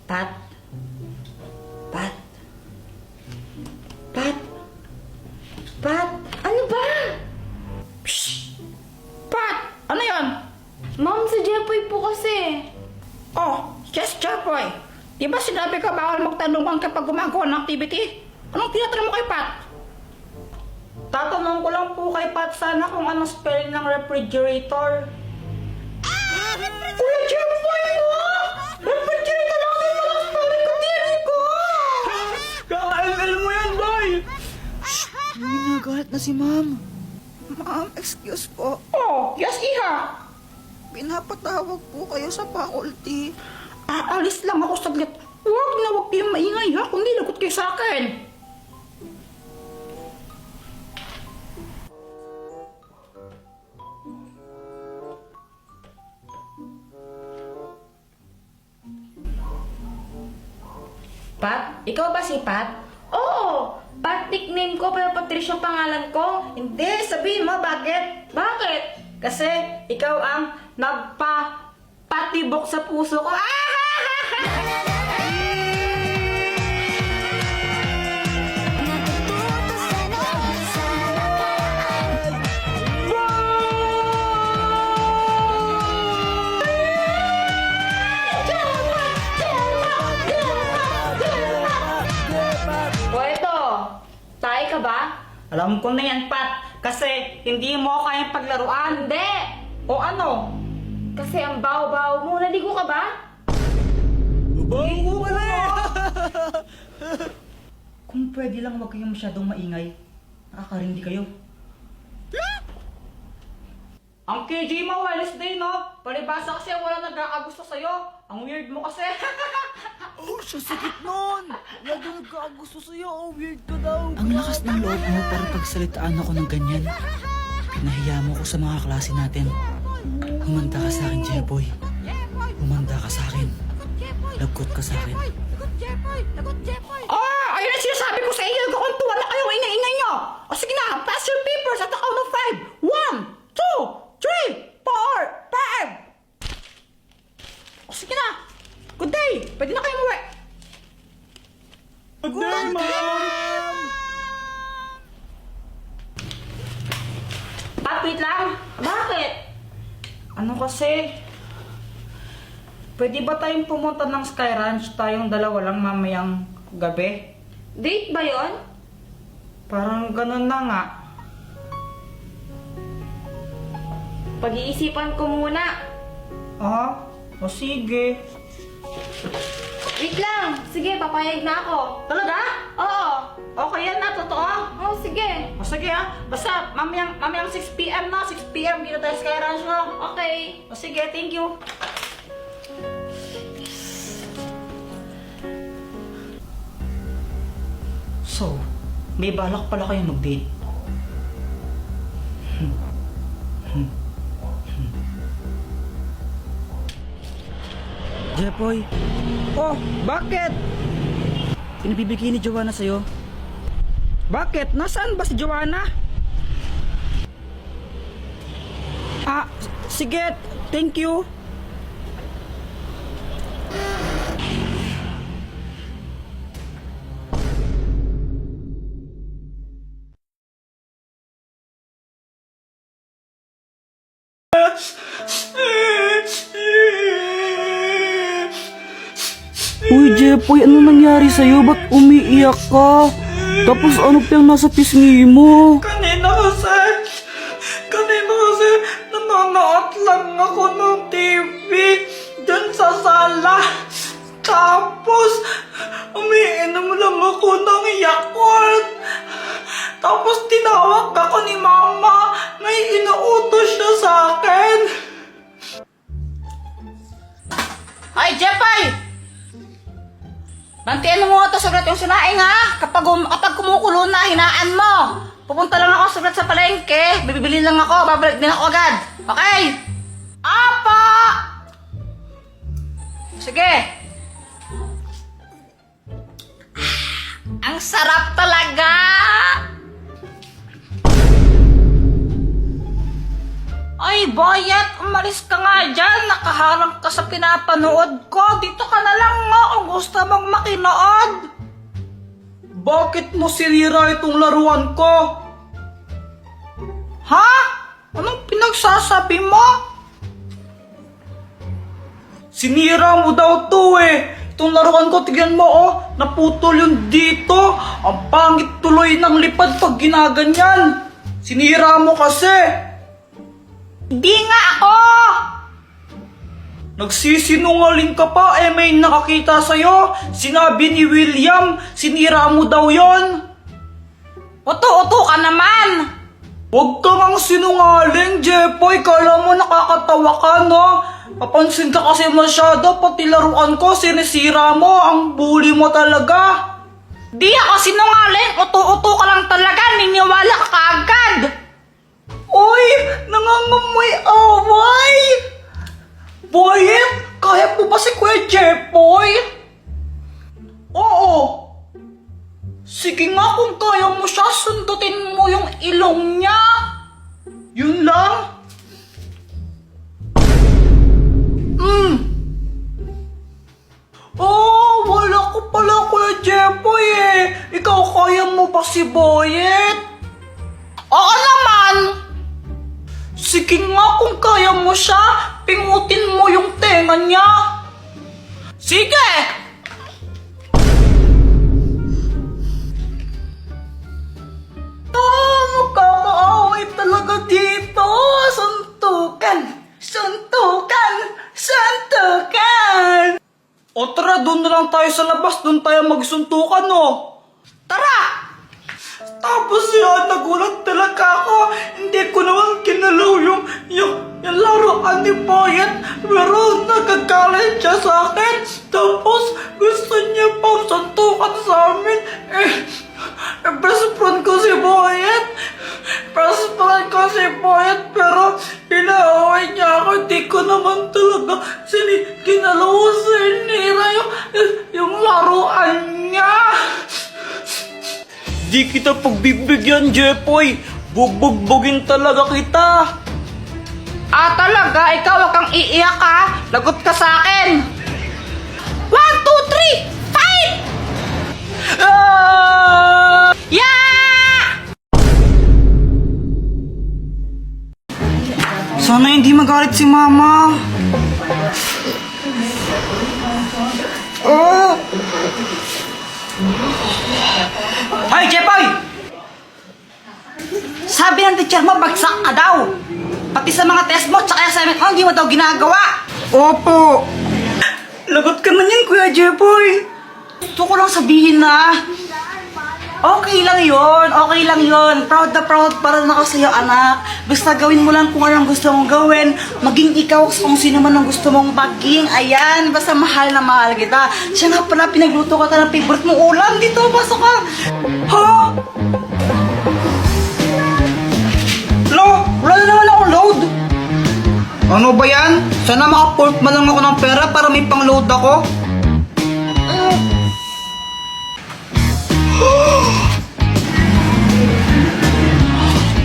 Pat? Pat? Pat? Pat? Ano ba? Psst! Pat! Ano yon? Ma'am, si Jepoy po kasi. Oh, yes, Japoy. Di ba sinabi ka bawal magtanungan kapag gumagawa ng activity? Anong tinatanong mo kay Pat? Tatanong ko lang po kay Pat sana kung anong spelling ng refrigerator. Kuya Japoy mo! Refrigerator lang yung mga spelling ko, diri ko! Kakail mo yan, boy! Uy, nagalit na si ma'am. Ma'am, excuse po. Oh, yes, iha! Pinapatawag po kayo sa faculty. Aalis lang ako saglit. Huwag kayong maingay ha, kung nilagot kayo sa akin. Pat? Ikaw ba si Pat? Oo! Pat nickname ko, pero Patricia pangalan ko. Hindi, sabihin mo bakit? Bakit? Kasi ikaw ang nagpa-patibok sa puso ko. O eto, tayo ka ba? Alam ko na yan, Pat. Kasi hindi mo ako kayang paglaruan. Hindi! O ano? Kasi ang baho-baho mo. Naligo ka ba? Bago pala eh! Kung pwede lang huwag kayong masyadong maingay. Nakakarindi kayo. Ang KJ mo, Wednesday, no? Palibasa kasi wala nagkakagusto sa'yo. Ang weird mo kasi. Oh, siya sakit nun! Lagi nagkakagusto sa'yo, oh, weird ka daw. Ang lakas ng loob mo para pagsalitaan ako ng ganyan. Pinahiya mo ko sa mga klase natin. Humanda ka sa akin, Jeboy. Humanda ka sa akin. Lagot ka sa akin. Ayun ang sinasabi ko sa inyo. Kakuntuan na kayong ingay-ingay nyo. O sige na, pass your papers at the count of 5. 1, 2, 3, 4, 5. O sige na. Good day. Pwede na kayo umuwi. Good day, ma'am! Pat, wait lang. Bakit? Ano kasi? Pwede ba tayong pumunta ng Sky Ranch tayong dalawa lang mamayang gabi? Date ba yon? Parang ganun na nga. Pag-iisipan ko muna. O sige. Wait lang. Sige, papayag na ako. Talaga? Oo. Okay yan na, totoo? Oo, sige. O sige basta mamayang 6 p.m. na, 6 p.m. dito tayo sa Sky Ranch no? Okay. O sige, thank you. So, may balak pala kayong mag-date. Jeboy, Oh, bakit? pinabibigay ni Joanna sa'yo. Bakit? Nasaan ba si Joanna? Sige, thank you. Uy, Jeboy, ano nangyari sa'yo? Ba't umiiyak ka? Tapos ano pa yung nasa pisngi mo? Kanina kasi nanonood lang ako ng TV dyan sa sala. Tapos, umiinom lang ako ng Yakult. Tapos tinawag ako ni Mama. May inuutos siya sa akin. Ay, Jepay! Bantiyan mo ito saglit yung sinaing ha. Kapag kumukulo na, hinaan mo. Pupunta lang ako saglit sa palengke. Bibili lang ako. Babalik din ako agad. Okay? Apa! Sige. Ang sarap talaga! Ay, Boyet, umalis ka nga dyan. Nakaharang ka sa pinapanood ko. Dito ka na lang nga kung gusto mong makinood. Bakit mo sinira itong laruan ko? Ha? Anong pinagsasabi mo? Sinira mo daw to eh. Itong laruan ko, tignan mo oh. Naputol yung dito. Ang pangit tuloy ng lipad pag ginaganyan. Sinira mo kasi. Hindi nga ako! Nagsisinungaling ka pa, eh may nakakita sa'yo. Sinabi ni William, sinira mo daw yon. Oto-oto ka naman! Huwag ka ngang sinungaling, Jepoy. Kala mo nakakatawa ka, no? Papansin ka kasi masyado, pati laruan ko, sinisira mo. Ang bully mo talaga. Di ako sinungaling, oto-oto ka lang talaga, niniwala ka kaagad. Uy, nangangamoy away! Boyet, kaya po ba si Kuya Jepoy? Oo. Sige nga kung kaya mo siya, sundutin mo yung ilong niya. Yun lang. Oh, wala ko pala Kuya Jepoy eh. Ikaw kaya mo ba si Boyet? Oo naman. Sige nga kung kaya mo siya, pingutin mo yung tenga niya. Sige! Magkakaaway talaga dito. Suntukan! Suntukan! Suntukan! O tara, doon na lang tayo sa labas. Doon tayo magsuntukan, no? Tara! Tapos yan, nagulat talaga ako. Hindi ko naman kinalaw yung laruan ni Boyet. Pero nagagalit siya sa akin. Tapos gusto niya pang suntukan sa amin. Best friend ko si Boyet. Best friend ko si Boyet. Pero pinaaway niya ako. Hindi ko naman talaga kinalaw sinira yung laruan niya. Di kita pagbibigyan, Jepoy. Bubugbugin talaga kita. Ah, talaga? Ikaw wag kang iiyak ha? Lagot ka sa akin. 1, 2, 3, fight! Yeah! Sana hindi magalit si Mama. Hoy, Jepoy! Sabi ng teacher mo, bagsak ka daw. Pati sa mga test mo, tsaka assignment mo, hindi mo daw ginagawa. Opo. Lagot ka man yan, Kuya Jepoy. Gusto ko lang sabihin na, okay lang yon. Proud na proud para na ako sa'yo, anak. Basta gawin mo lang kung anong gusto mong gawin. Maging ikaw kung sino man ang gusto mong maging. Ayan, basta mahal na mahal kita. Siya nga pala, pinagluto ka ng favorite mong ulam. Dito, pasok ka. Ha? Wala na naman akong load. Ano ba yan? Sana maka-port man lang ako ng pera para may pang-load ako.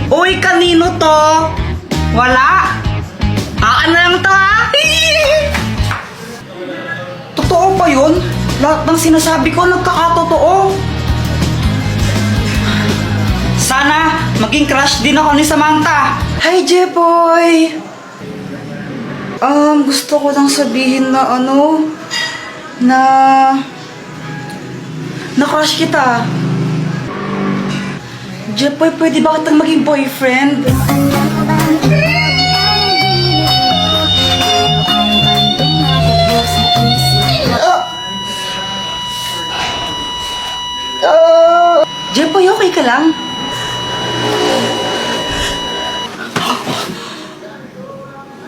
Uy, kanino to? Wala? Akin na lang to, ha? Totoo ba yun? Lahat ng sinasabi ko nagkakatotoo. Sana maging crush din ako ni Samantha. Hi, Jepoy! Gusto ko lang sabihin na na-crush kita. Jepoy, pwede ba kitang maging boyfriend? Jepoy, okay ka lang?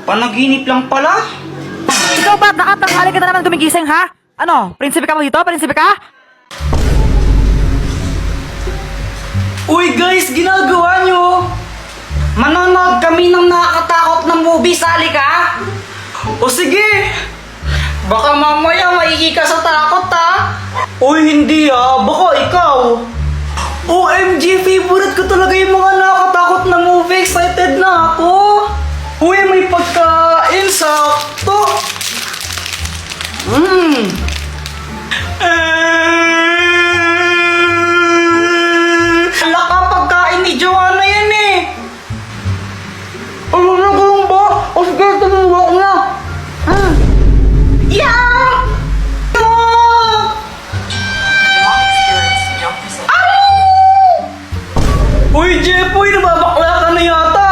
Panaginip lang pala. Ikaw ba, nakatanghali ka na naman gumigising, ha? Ano, prinsipe ka mo dito? Prinsipe ka? Uy guys, ginagawa nyo? Manonood kami ng nakakatakot na movie, sali ka? O sige, baka mamaya maigi ka sa takot ha? Uy hindi baka ikaw. OMG, favorite ko talaga yung mga nakakatakot na movie, excited na ako. Uy, may pagkain, sakto! Hala ka, pagkain ni Joanna yan eh! Ano na ganun ba? O sige, tumuwa ko na! Yeah! Uy, Jepoy, nababakla ka na yata!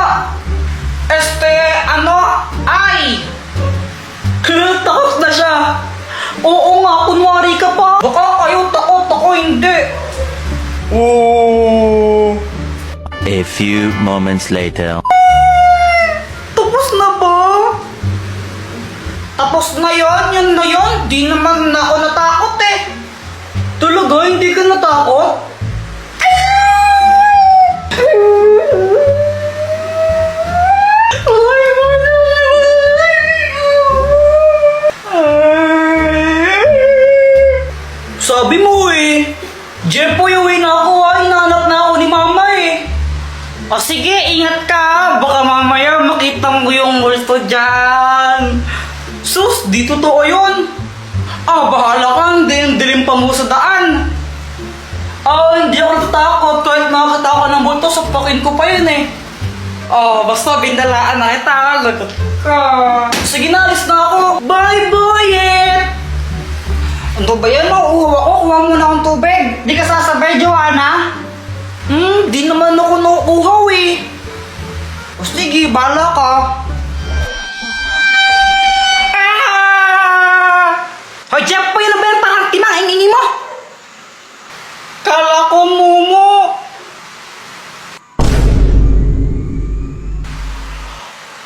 Ay! Takot na siya! Oo nga, kunwari ka pa! Baka kayo takot, ako hindi! Oh. A few moments later. Tapos na ba? Tapos na yun? Yun na yun? Di naman na ako natakot eh! Talaga, hindi ka natakot? Sabi mo eh, Jepoy, uwi na ako ha, hinahanap na ako ni mama eh. O sige, ingat ka, baka mamaya makita mo yung multo dyan. Sus, di totoo yun. Bahala ka, dilim pa mo sa daan. Hindi ako natatakot, kahit makakita ako ng multo, sapakin ko pa yun eh. Basta bindalaan na kita, lagot ka. Sige na, alis na ako. Bye, boyet! Ano ba yan? Mauuhaw ako. Kuha muna akong tubig. Di ka sasabay, Joanna? Di naman ako nauuhaw eh. O sige, bala ka. Hoy, Jeff, pa yun na ba yan? Parang timang ingingi mo. Kala ko, Mumu.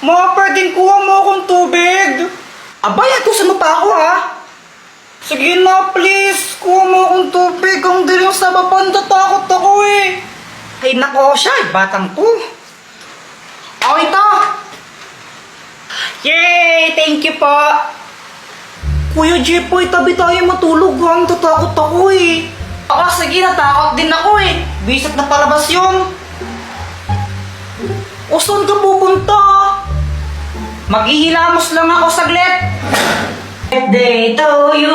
Mga pwedeng kuha mo akong tubig. Abay, atusan mo pa ako ha. Sige na, please. Kuha mo akong tubig. Ang dilim sa baba. Natatakot ako eh. Ay, nako siya. Batang to. Ito. Yay! Thank you po. Kuya Jepoy, tabi tayo matulog ha. Natatakot ako eh. Sige. Natakot din ako eh. Bisit na palabas yun. O, saan ka pupunta? Maghihilamos lang ako saglit. Birthday to you.